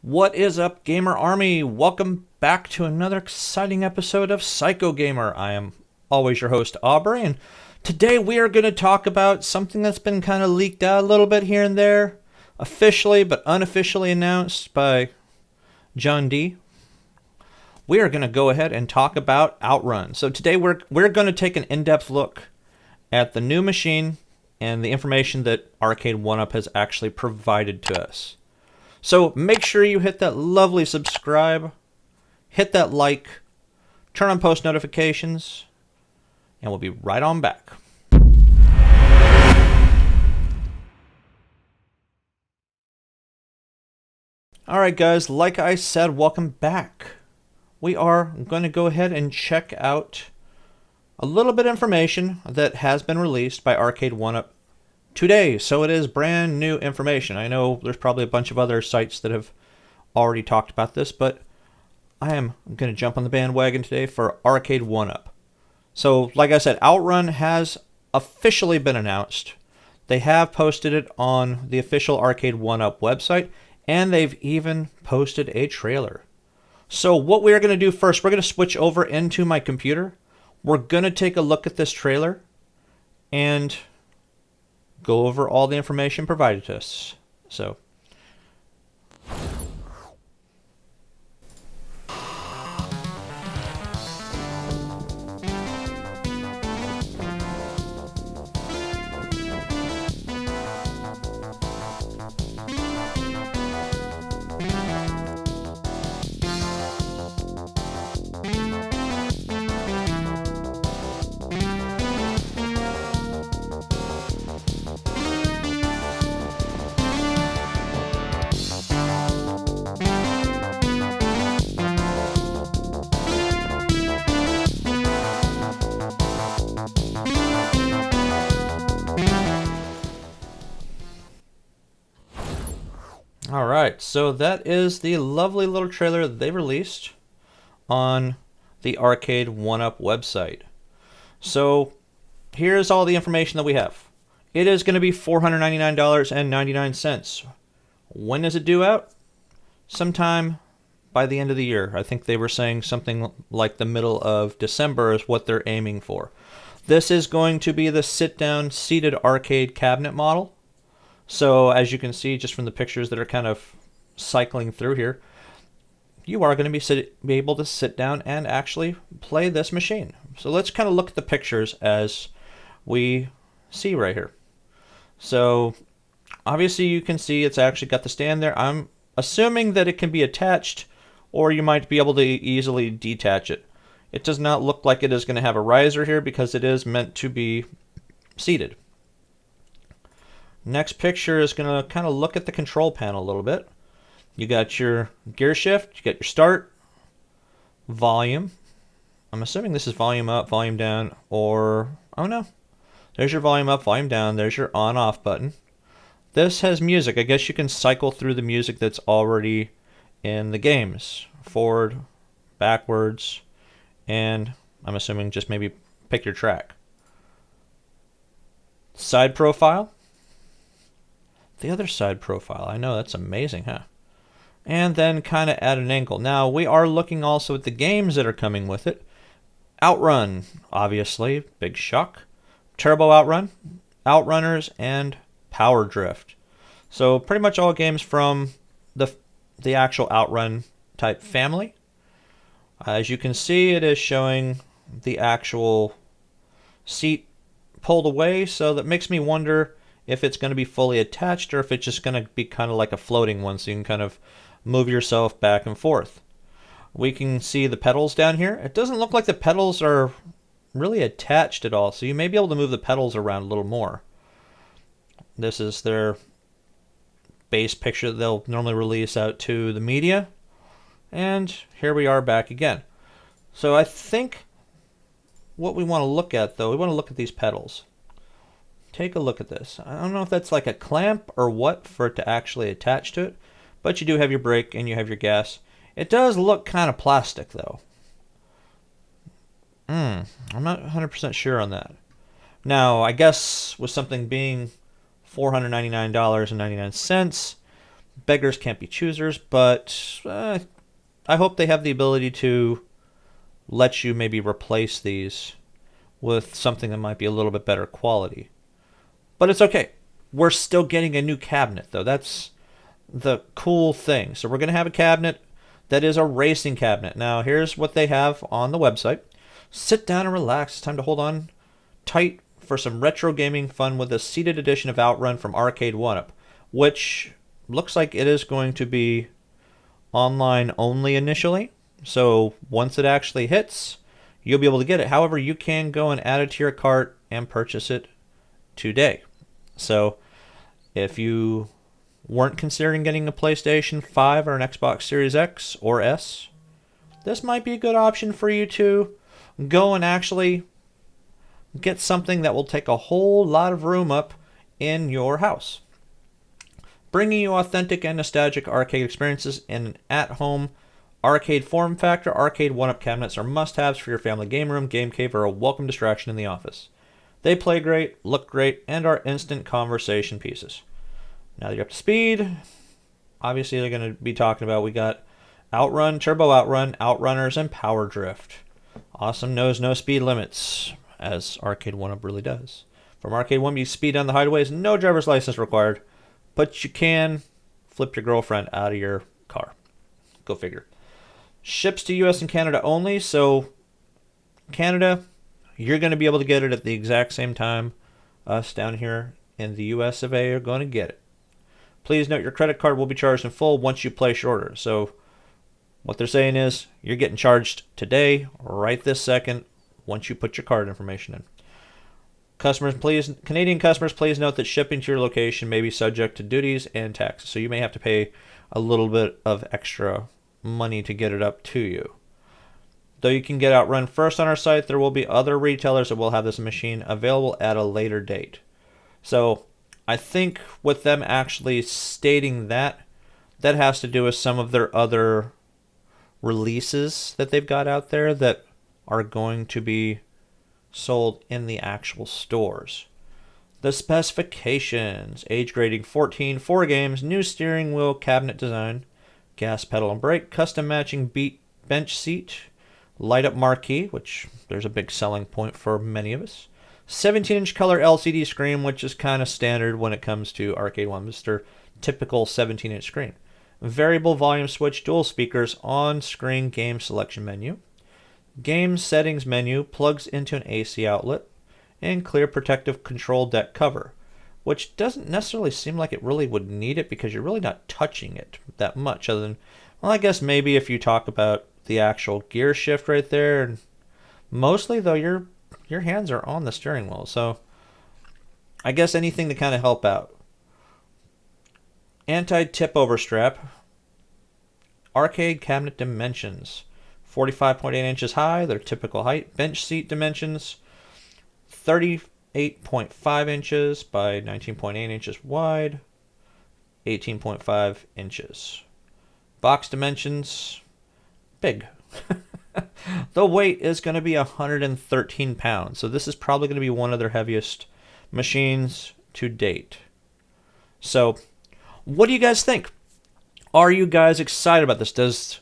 What is up, Gamer Army? Welcome back to another exciting episode of Psycho Gamer. I am always your host, Aubrey, and today we are going to talk about something that's been kind of leaked out a little bit here and there, officially but unofficially announced by John D. We are going to go ahead and talk about OutRun. So today we're going to take an in-depth look at the new machine and the information that Arcade1up has actually provided to us. So make sure you hit that lovely subscribe, hit that like, turn on post notifications, and we'll be right on back. Alright guys, like I said, welcome back. We are going to go ahead and check out a little bit of information that has been released by Arcade1up today, so it is brand new information. I know there's probably a bunch of other sites that have already talked about this, but I am going to jump on the bandwagon today for Arcade1up. So, like I said, OutRun has officially been announced. They have posted it on the official Arcade1up website, and they've even posted a trailer. So what we're going to do first, we're going to switch over into my computer. We're going to take a look at this trailer and go over all the information provided to us. So, alright, so that is the lovely little trailer that they released on the Arcade1up website. So here's all the information that we have. It is going to be $499.99. When is it due out? Sometime by the end of the year. I think they were saying something like the middle of December is what they're aiming for. This is going to be the sit-down seated arcade cabinet model. So as you can see just from the pictures that are kind of cycling through here, you are going to be able to sit down and actually play this machine. So let's kind of look at the pictures as we see right here. So obviously you can see it's actually got the stand there. I'm assuming that it can be attached, or you might be able to easily detach it. It does not look like it is going to have a riser here because it is meant to be seated. Next picture is going to kind of look at the control panel a little bit. You got your gear shift, you got your start, volume. I'm assuming this is volume up, volume down, or, oh no. There's your volume up, volume down, there's your on-off button. This has music. I guess you can cycle through the music that's already in the games. Forward, backwards, and I'm assuming just maybe pick your track. Side profile. The other side profile. I know, that's amazing, huh? And then kind of at an angle. Now, we are looking also at the games that are coming with it. OutRun, obviously, big shock. Turbo OutRun, Outrunners, and Power Drift. So pretty much all games from the actual OutRun type family. As you can see, it is showing the actual seat pulled away, so that makes me wonder if it's going to be fully attached or if it's just going to be kind of like a floating one, so you can kind of move yourself back and forth. We can see the pedals down here. It doesn't look like the pedals are really attached at all, so you may be able to move the pedals around a little more. This is their base picture that they'll normally release out to the media. And here we are back again. So I think what we want to look at, though, we want to look at these pedals. Take a look at this. I don't know if that's like a clamp or what for it to actually attach to it, but you do have your brake and you have your gas. It does look kind of plastic, though. I'm not 100% sure on that. Now, I guess with something being $499.99, Beggars can't be choosers, but I hope they have the ability to let you maybe replace these with something that might be a little bit better quality. But it's okay. We're still getting a new cabinet, though. That's the cool thing. So we're going to have a cabinet that is a racing cabinet. Now, here's what they have on the website. Sit down and relax. It's time to hold on tight for some retro gaming fun with a seated edition of OutRun from Arcade1up, which looks like it is going to be online only initially. So once it actually hits, you'll be able to get it. However, you can go and add it to your cart and purchase it today. So if you weren't considering getting a PlayStation 5 or an Xbox Series X or S, this might be a good option for you to go and actually get something that will take a whole lot of room up in your house. Bringing you authentic and nostalgic arcade experiences in an at-home arcade form factor, Arcade1up cabinets are must-haves for your family game room, game cave, or a welcome distraction in the office. They play great, look great, and are instant conversation pieces. Now that you're up to speed, obviously they're going to be talking about, we got OutRun, Turbo OutRun, OutRunners, and Power Drift. Awesome knows no speed limits, as Arcade1up really does. From Arcade1up, you speed down the highways, no driver's license required, but you can flip your girlfriend out of your car. Go figure. Ships to US and Canada only, so Canada, you're going to be able to get it at the exact same time us down here in the US of A are going to get it. Please note your credit card will be charged in full once you place your order. So what they're saying is you're getting charged today, right this second, once you put your card information in. Canadian customers, please note that shipping to your location may be subject to duties and taxes. So you may have to pay a little bit of extra money to get it up to you. Though you can get OutRun first on our site, there will be other retailers that will have this machine available at a later date. So I think with them actually stating that, that has to do with some of their other releases that they've got out there that are going to be sold in the actual stores. The specifications: age grading 14, 4 games, new steering wheel cabinet design, gas pedal and brake, custom matching bench seat, light up marquee, which there's a big selling point for many of us, 17-inch color LCD screen, which is kind of standard when it comes to Arcade1up, just their typical 17-inch screen, variable volume switch, dual speakers, on-screen game selection menu, game settings menu, plugs into an AC outlet, and clear protective control deck cover, which doesn't necessarily seem like it really would need it because you're really not touching it that much, other than, well, I guess maybe if you talk about the actual gear shift right there, and mostly though your hands are on the steering wheel, so I guess anything to kind of help out. Anti-tip over strap, arcade cabinet dimensions, 45.8 inches high, their typical height. Bench seat dimensions, 38.5 inches by 19.8 inches wide, 18.5 inches. Box dimensions, big. The weight is going to be 113 pounds, so this is probably going to be one of their heaviest machines to date. So, what do you guys think? Are you guys excited about this? Does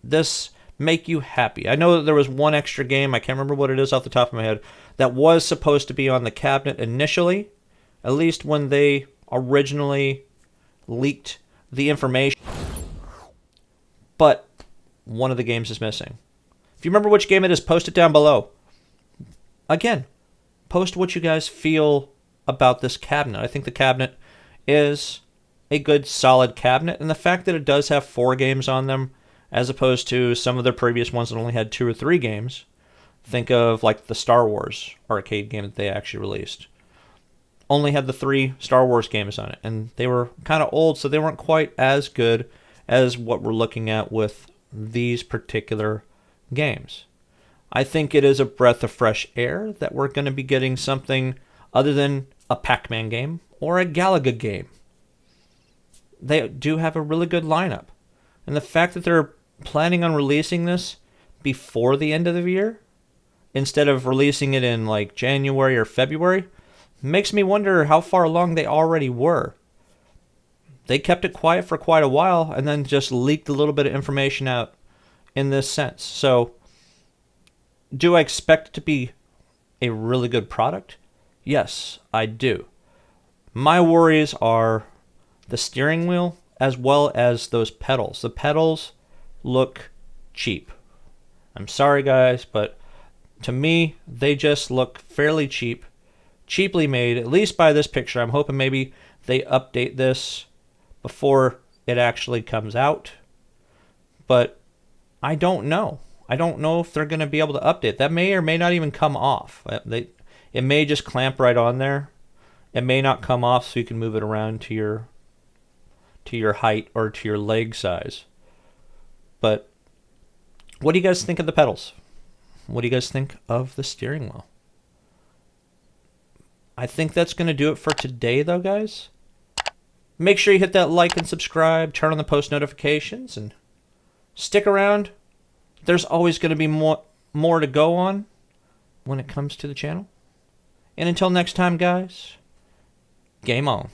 this make you happy? I know that there was one extra game, I can't remember what it is off the top of my head, that was supposed to be on the cabinet initially, at least when they originally leaked the information. But one of the games is missing. If you remember which game it is, post it down below. Again, post what you guys feel about this cabinet. I think the cabinet is a good, solid cabinet, and the fact that it does have 4 games on them, as opposed to some of the previous ones that only had 2 or 3 games. Think of like the Star Wars arcade game that they actually released. Only had the 3 Star Wars games on it, and they were kind of old, so they weren't quite as good as what we're looking at with these particular games. I think it is a breath of fresh air that we're going to be getting something other than a Pac-Man game or a Galaga game. They do have a really good lineup. And the fact that they're planning on releasing this before the end of the year, instead of releasing it in like January or February, makes me wonder how far along they already were. they kept it quiet for quite a while and then just leaked a little bit of information out in this sense. So, do I expect it to be a really good product? Yes, I do. My worries are the steering wheel as well as those pedals. The pedals look cheap. I'm sorry, guys, but to me, they just look fairly cheap. Cheaply made, at least by this picture. I'm hoping maybe they update this before it actually comes out. But I don't know. I don't know if they're going to be able to update. That may or may not even come off. It may just clamp right on there. It may not come off, so you can move it around to your height or to your leg size. But what do you guys think of the pedals? What do you guys think of the steering wheel? I think that's going to do it for today, though, guys. Make sure you hit that like and subscribe, turn on the post notifications, and stick around. There's always going to be more to go on when it comes to the channel. And until next time, guys, game on.